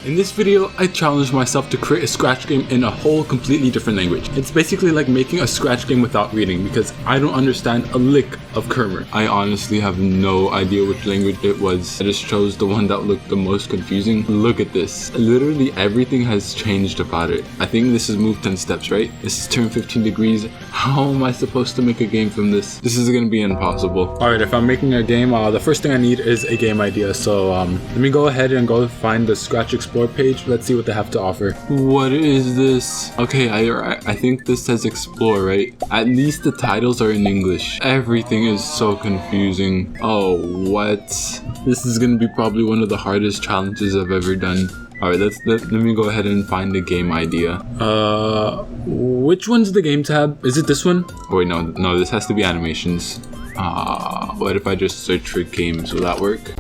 In this video, I challenged myself to create a Scratch game in a whole completely different language. It's basically like making a Scratch game without reading because I don't understand a lick of Khmer. I honestly have no idea which language it was. I just chose the one that looked the most confusing. Look at this. Literally everything has changed about it. I think this is moved 10 steps, right? This is turned 15 degrees. How am I supposed to make a game from this? This is gonna be impossible. Alright, if I'm making a game, the first thing I need is a game idea. So let me go ahead and go find the Scratch Explore page. Let's see what they have to offer. What is this? Okay, I think this says Explore, right? At least the titles are in English. Everything is so confusing. Oh, what? This is gonna be probably one of the hardest challenges I've ever done. Alright, let me go ahead and find a game idea. Which one's the game tab? Is it this one? Oh wait, no, this has to be animations. What if I just search for games? Will that work?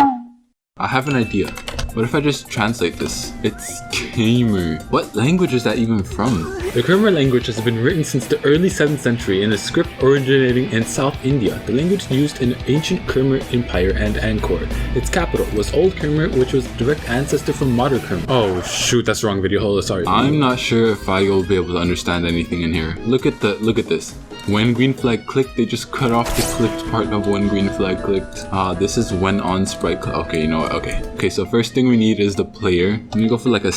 I have an idea. What if I just translate this? It's Khmer. What language is that even from? The Khmer language has been written since the early 7th century in a script originating in South India. The language used in ancient Khmer Empire and Angkor. Its capital was Old Khmer, which was a direct ancestor from modern Khmer. Oh shoot, that's the wrong video. Hold on, sorry. I'm not sure if I will be able to understand anything in here. Look at this. When green flag clicked, they just cut off the clicked part of when green flag clicked. This is when on sprite okay, you know what, okay, so first thing we need is the player. I'm gonna go for like a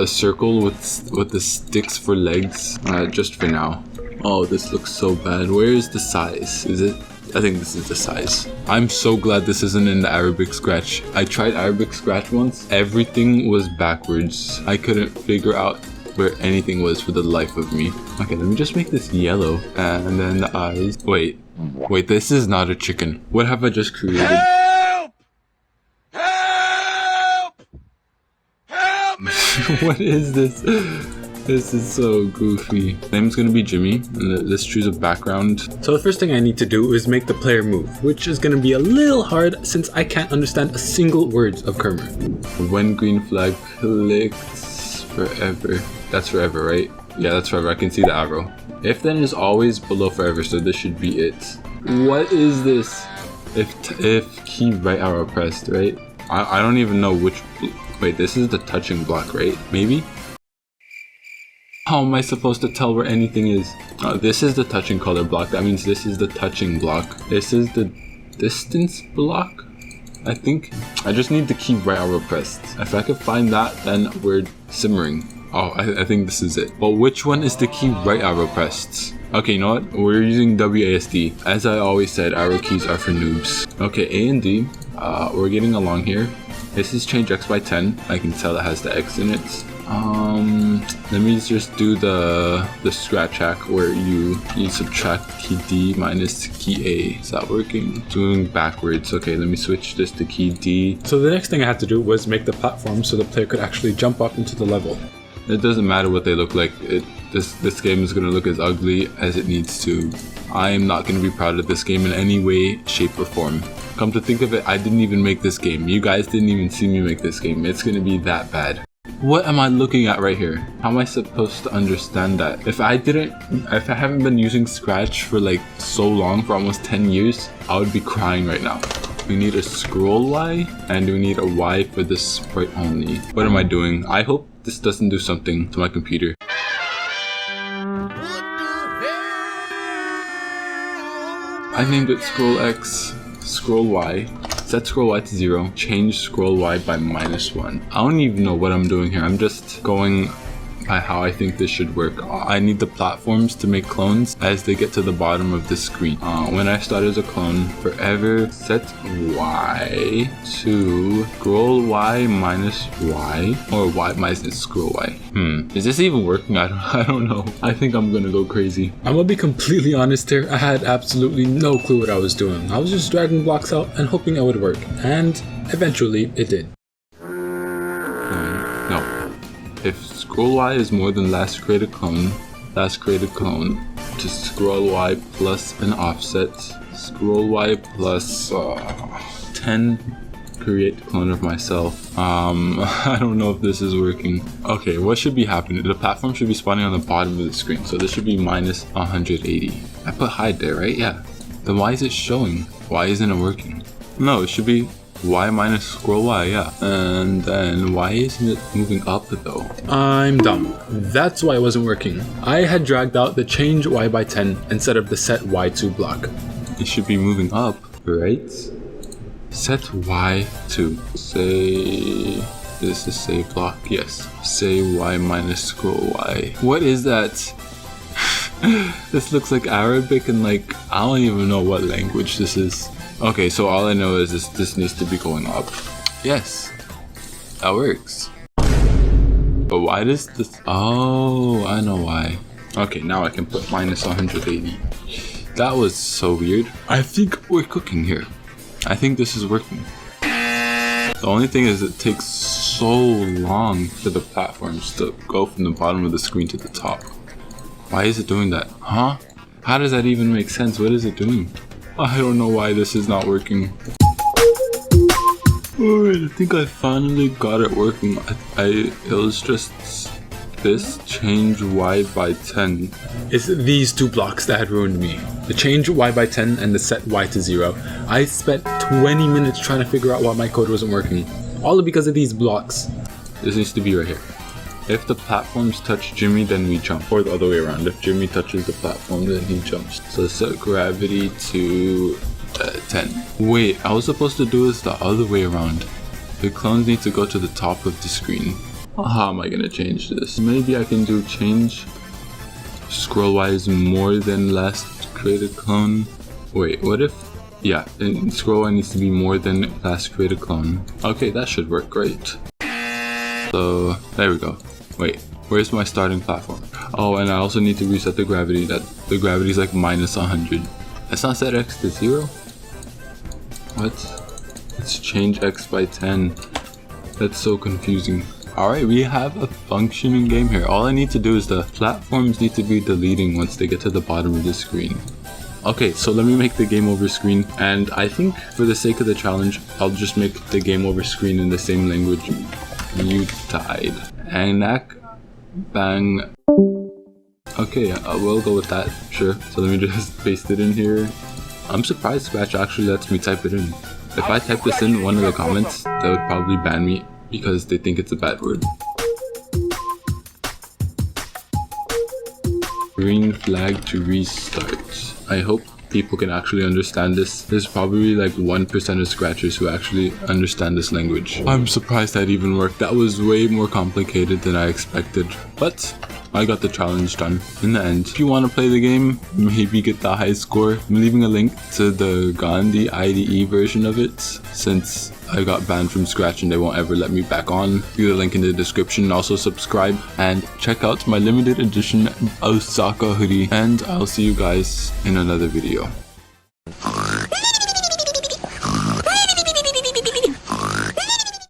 circle with the sticks for legs, just for now. Oh, this looks so bad. Where is the size? Is it? I think this is the size. I'm so glad this isn't in the Arabic Scratch. I tried Arabic Scratch once. Everything was backwards. I couldn't figure out where anything was for the life of me. Okay, let me just make this yellow. And then the eyes. Wait, this is not a chicken. What have I just created? Help! Help! Help! What is this? This is so goofy. Name's gonna be Jimmy, and let's choose a background. So the first thing I need to do is make the player move, which is gonna be a little hard since I can't understand a single word of Khmer. When green flag clicks, forever. That's forever, right? Yeah, that's forever. I can see the arrow. If then is always below forever, so this should be it. What is this? If key right arrow pressed, right? I don't even know which. Wait, this is the touching block, right? Maybe? How am I supposed to tell where anything is? This is the touching color block. That means this is the touching block. This is the distance block, I think. I just need the key right arrow pressed. If I could find that, then we're simmering. Oh, I think this is it. But which one is the key right arrow pressed? Okay, you know what? We're using WASD. As I always said, arrow keys are for noobs. Okay, A and D. We're getting along here. This is change X by 10. I can tell it has the X in it. Let me just do the scratch hack where you subtract key D minus key A. Is that working? Doing backwards. Okay, let me switch this to key D. So the next thing I had to do was make the platform so the player could actually jump up into the level. It doesn't matter what they look like. This game is gonna look as ugly as it needs to. I am not gonna be proud of this game in any way, shape, or form. Come to think of it, I didn't even make this game. You guys didn't even see me make this game. It's gonna be that bad. What am I looking at right here? How am I supposed to understand that? If I haven't been using Scratch for like so long, for almost 10 years, I would be crying right now. We need a scroll Y, and we need a Y for the sprite only. What am I doing? I hope this doesn't do something to my computer. I named it scroll X, scroll Y. Set scroll Y to 0, change scroll Y by -1. I don't even know what I'm doing here. I'm just going by how I think this should work. I need the platforms to make clones as they get to the bottom of the screen. When I start as a clone, forever set Y to scroll Y minus Y, or Y minus scroll Y. Is this even working? I don't know. I think I'm gonna go crazy. I'm gonna be completely honest here. I had absolutely no clue what I was doing. I was just dragging blocks out and hoping it would work. And eventually it did. No. If scroll Y is more than last created clone to scroll Y plus an offset, scroll Y plus 10 create clone of myself. I don't know if this is working. Okay, what should be happening? The platform should be spawning on the bottom of the screen, so this should be minus 180. I put hide there, right? Yeah. Then why is it showing? Why isn't it working? No, it should be Y minus scroll Y, yeah. And then why isn't it moving up though? I'm dumb. That's why it wasn't working. I had dragged out the change Y by 10 instead of the set Y2 block. It should be moving up, right? Set Y2. Say this is say block, yes. Say Y minus scroll Y. What is that? This looks like Arabic and like, I don't even know what language this is. Okay, so all I know is this needs to be going up. Yes, that works. But why does this? Oh, I know why. Okay, now I can put minus 180. That was so weird. I think we're cooking here. I think this is working. The only thing is it takes so long for the platforms to go from the bottom of the screen to the top. Why is it doing that? Huh? How does that even make sense? What is it doing? I don't know why this is not working. Alright, I think I finally got it working. It was just this change Y by 10. It's these two blocks that had ruined me. The change Y by 10 and the set Y to 0. I spent 20 minutes trying to figure out why my code wasn't working. All because of these blocks. This needs to be right here. If the platforms touch Jimmy, then we jump. Or the other way around. If Jimmy touches the platform, then he jumps. So set gravity to 10. Wait, I was supposed to do this the other way around. The clones need to go to the top of the screen. How am I gonna change this? Maybe I can do change scroll Y is more than last created clone. Wait, what if? Yeah, and scroll Y needs to be more than last created clone. Okay, that should work great. So there we go. Wait, where's my starting platform? Oh, and I also need to reset the gravity. The gravity is like minus 100. Let's not set X to 0. What? Let's change X by 10. That's so confusing. Alright, we have a functioning game here. All I need to do is the platforms need to be deleting once they get to the bottom of the screen. Okay, so let me make the game over screen, and I think for the sake of the challenge, I'll just make the game over screen in the same language. You died. Anak bang. Okay, we'll go with that, sure. So let me just paste it in here. I'm surprised Scratch actually lets me type it in. If I type this in one of the comments, they would probably ban me because they think it's a bad word. Green flag to restart. I hope people can actually understand this. There's probably like 1% of Scratchers who actually understand this language. I'm surprised that even worked. That was way more complicated than I expected. But I got the challenge done in the end. If you want to play the game, maybe get the high score, I'm leaving a link to the Gandhi IDE version of it since I got banned from Scratch and they won't ever let me back on. Leave the link in the description. Also subscribe and check out my limited edition Osaka hoodie, and I'll see you guys in another video.